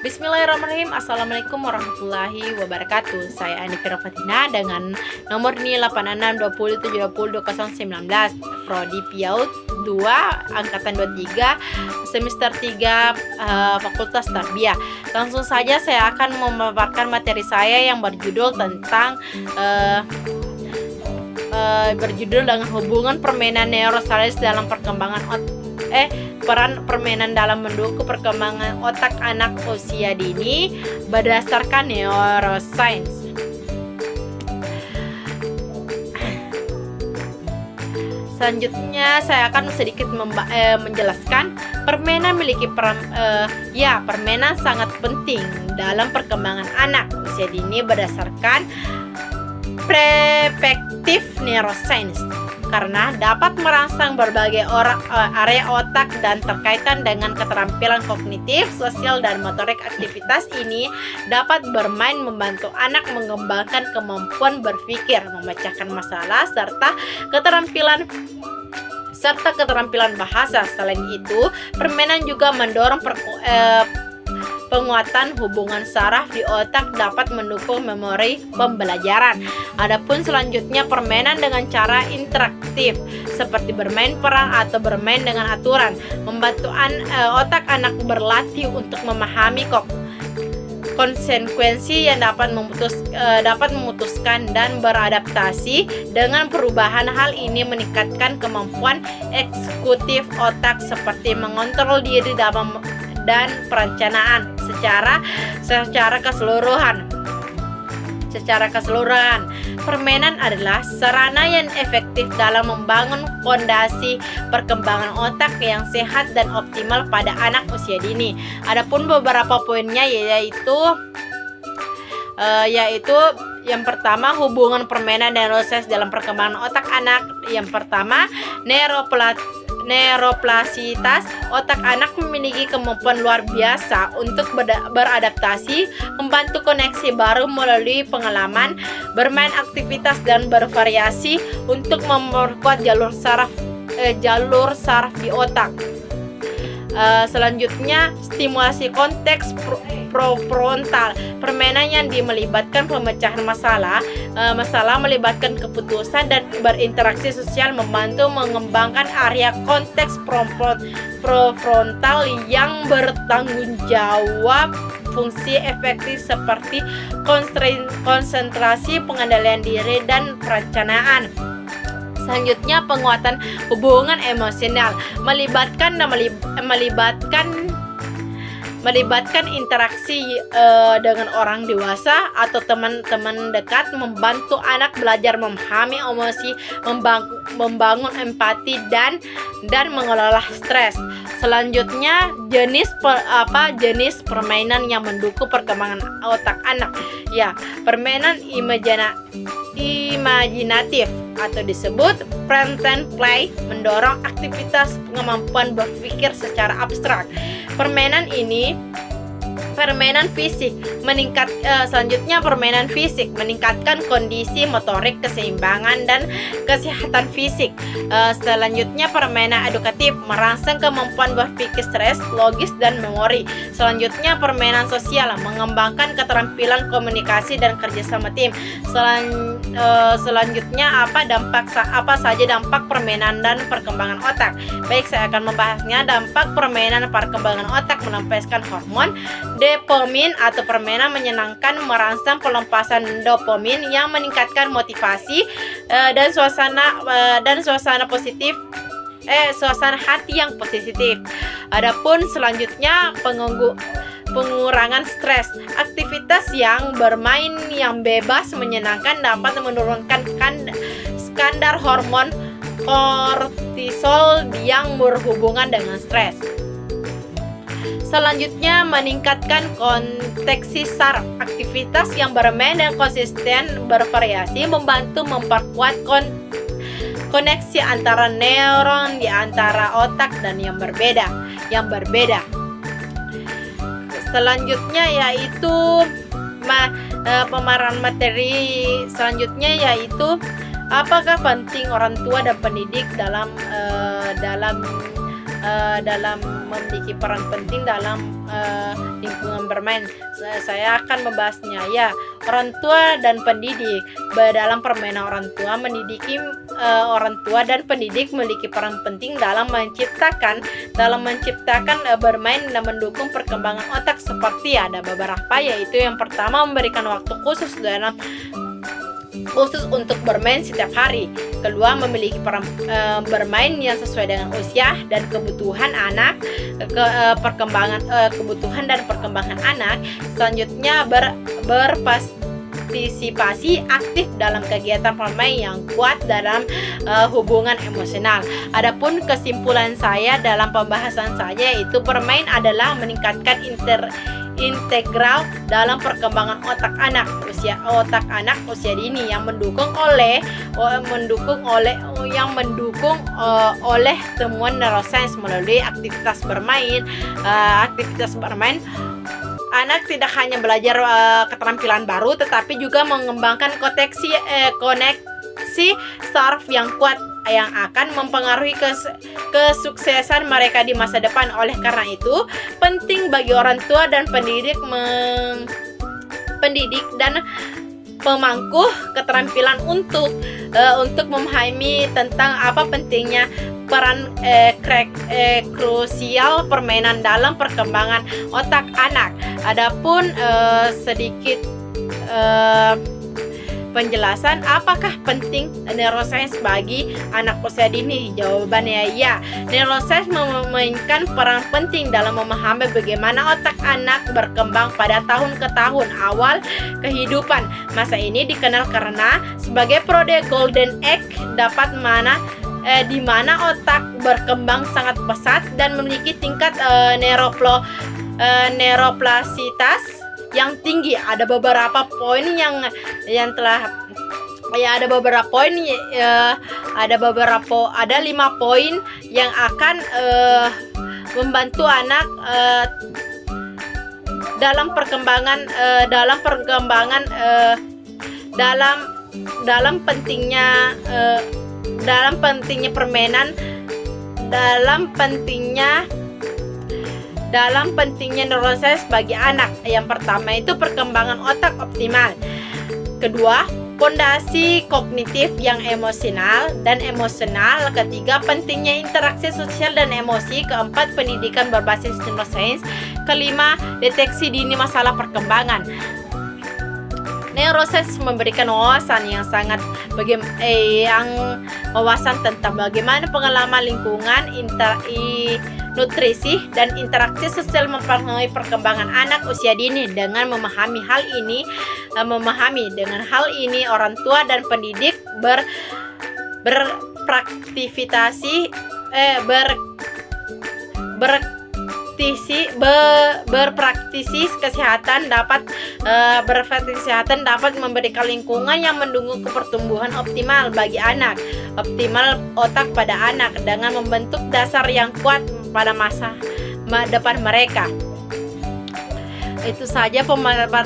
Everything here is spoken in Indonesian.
Bismillahirrahmanirrahim. Assalamualaikum warahmatullahi wabarakatuh. Saya Anifira Fatina dengan nomor NII 8620702019, Prodi PIAUD 2 angkatan 23 semester 3 Fakultas Tarbiyah. Langsung saja saya akan memaparkan materi saya yang berjudul tentang dengan hubungan permainan neuroscience dalam perkembangan peran permainan dalam mendukung perkembangan otak anak usia dini berdasarkan neuroscience. Selanjutnya saya akan sedikit menjelaskan permainan memiliki peran permainan sangat penting dalam perkembangan anak usia dini berdasarkan perspektif neuroscience, karena dapat merangsang berbagai area otak dan terkaitan dengan keterampilan kognitif, sosial, dan motorik. Aktivitas ini dapat bermain membantu anak mengembangkan kemampuan berpikir, memecahkan masalah, serta keterampilan bahasa. Selain itu, permainan juga mendorong penguatan hubungan saraf di otak, dapat mendukung memori pembelajaran. Adapun selanjutnya, permainan dengan cara interaktif seperti bermain peran atau bermain dengan aturan membantu otak anak berlatih untuk memahami konsekuensi yang dapat memutuskan dan beradaptasi dengan perubahan. Hal ini meningkatkan kemampuan eksekutif otak seperti mengontrol diri dan perencanaan secara keseluruhan. Permainan adalah sarana yang efektif dalam membangun fondasi perkembangan otak yang sehat dan optimal pada anak usia dini. Adapun beberapa poinnya yaitu yang pertama, hubungan permainan dan neuroscience dalam perkembangan otak anak. Yang pertama, neuroplasitas. Otak anak memiliki kemampuan luar biasa untuk beradaptasi, membantu koneksi baru melalui pengalaman, bermain aktivitas, dan bervariasi untuk memperkuat jalur saraf di otak. Selanjutnya, stimulasi konteks prefrontal. Permainan yang melibatkan pemecahan masalah melibatkan keputusan dan berinteraksi sosial, membantu mengembangkan area konteks prefrontal yang bertanggung jawab fungsi efektif seperti konsentrasi, pengendalian diri, dan perencanaan. Selanjutnya, penguatan hubungan emosional melibatkan interaksi dengan orang dewasa atau teman-teman dekat, membantu anak belajar memahami emosi, membangun empati, dan mengelola stres. Selanjutnya, jenis permainan yang mendukung perkembangan otak anak. Permainan imajinatif atau disebut pretend play mendorong aktivitas kemampuan berpikir secara abstrak. Permainan fisik meningkatkan kondisi motorik, keseimbangan, dan kesehatan fisik. Selanjutnya, permainan edukatif merangsang kemampuan berpikir stres, logis, dan memori. Selanjutnya, permainan sosial mengembangkan keterampilan komunikasi dan kerjasama tim. Selanjutnya, apa saja dampak permainan dan perkembangan otak? Baik, saya akan membahasnya. Dampak permainan perkembangan otak: melampiaskan hormon dopamin atau permainan menyenangkan, merangsang pelepasan dopamin yang meningkatkan motivasi dan suasana hati yang positif. Adapun selanjutnya, pengurangan stres. Aktivitas yang bermain yang bebas menyenangkan dapat menurunkan kadar hormon kortisol yang berhubungan dengan stres. Selanjutnya, meningkatkan koneksi saraf. Aktivitas yang bermain dan konsisten bervariasi membantu memperkuat koneksi antara neuron di antara otak dan yang berbeda. Selanjutnya yaitu pemaparan materi selanjutnya yaitu apakah penting orang tua dan pendidik dalam dalam memiliki peran penting dalam lingkungan bermain. Saya akan membahasnya ya. Orang tua dan pendidik. Dalam permainan orang tua orang tua dan pendidik memiliki peran penting dalam menciptakan bermain dan mendukung perkembangan otak, seperti ada beberapa, yaitu yang pertama, memberikan waktu khusus untuk bermain setiap hari. Kedua, memiliki peran bermain yang sesuai dengan usia dan kebutuhan anak, kebutuhan dan perkembangan anak. Selanjutnya, berpartisipasi aktif dalam kegiatan bermain yang kuat dalam hubungan emosional. Adapun kesimpulan saya dalam pembahasan saya, itu bermain adalah meningkatkan integral dalam perkembangan otak anak usia dini yang mendukung oleh temuan neuroscience melalui aktivitas bermain. Anak tidak hanya belajar keterampilan baru, tetapi juga mengembangkan koneksi saraf yang kuat yang akan mempengaruhi kesuksesan mereka di masa depan. Oleh karena itu, penting bagi orang tua dan pendidik dan pemangku keterampilan untuk memahami tentang apa pentingnya peran krusial permainan dalam perkembangan otak anak. Adapun sedikit penjelasan, apakah penting neuroscience bagi anak usia dini? Jawabannya ya. Neuroscience memainkan peran penting dalam memahami bagaimana otak anak berkembang pada tahun ke tahun awal kehidupan. Masa ini dikenal karena sebagai periode golden age, di mana otak berkembang sangat pesat dan memiliki tingkat neuroplasitas yang tinggi. Ada beberapa poin ada 5 poin yang akan membantu anak dalam pentingnya permainan, dalam pentingnya neuroscience bagi anak. Yang pertama itu perkembangan otak optimal. Kedua, fondasi kognitif yang emosional. Ketiga, pentingnya interaksi sosial dan emosi. Keempat, pendidikan berbasis neuroscience. Kelima, deteksi dini masalah perkembangan. Neuroscience memberikan wawasan tentang bagaimana pengalaman lingkungan, nutrisi, dan interaksi sosial mempengaruhi perkembangan anak usia dini. Dengan memahami hal ini, orang tua dan pendidik berpraktisi kesehatan dapat memberikan lingkungan yang mendukung pertumbuhan optimal bagi anak, optimal otak pada anak, dengan membentuk dasar yang kuat pada masa depan mereka. Itu saja pemaparan.